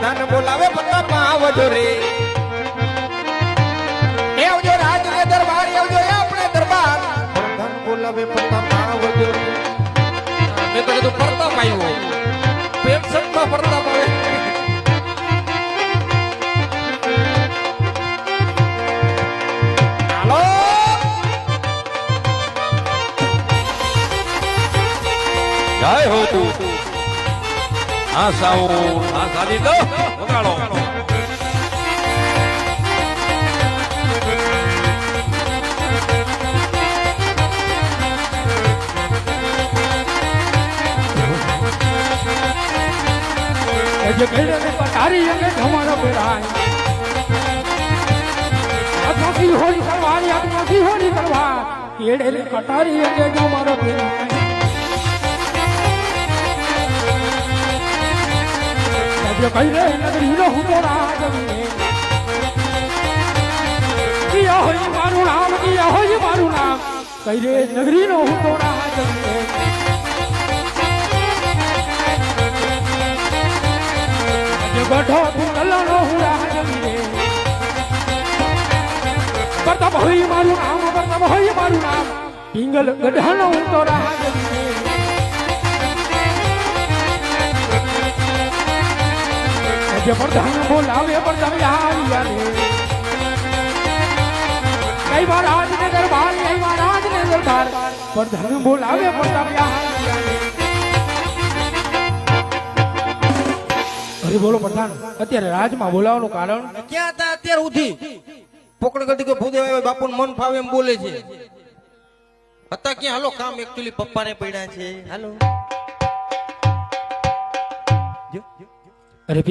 પ્રધાન બોલાવે બધા પાવજો રે એ આવજો રાજ ને દરબાર આવજો આપણે દરબાર પ્રધાન બોલાવે બધા પાવજો રે મેં તો કીધું પ્રતાપ આવ્યો પેન્શન માં પ્રતાપ આવે જય હો તું હા સાઉ હા સાદી દો વગાડો જે કહેડે ને પટારી અંગે તમારો પેરાય આખી હોળી કરવાની આખી હોળી કરવા કેડે ને કટારી અંગે તમારો પેરાય જે કહેડે નગરી નો હું તો રાજવીને કિયા હોય મારું નામ કહેડે નગરી નો હું તો રાજવીને ગઢો તું કલ્યાણો હું રાજવીને પ્રતાપ હોય મારું નામ પિંગલ ગઢાનો હું તો રાજવીને જે પ્રધાન બોલાવે પ્રતાપ આવ્યા રે કઈ મહારાજ ને દરબાર પ્રધાન બોલાવે પ્રતાપ આવ્યા રે બોલો પ્રધાન અત્યારે રાજમાં બોલાવવાનું કારણ ક્યાં હતા અત્યારે ઉઠી પોકળ ગદી કે ભૂદેવ આવે બાપુ મન ફાવે એમ બોલે છે હતા ક્યાં હાલો કામ એકચ્યુઅલી પપ્પાને પડ્યા છે હાલો અરે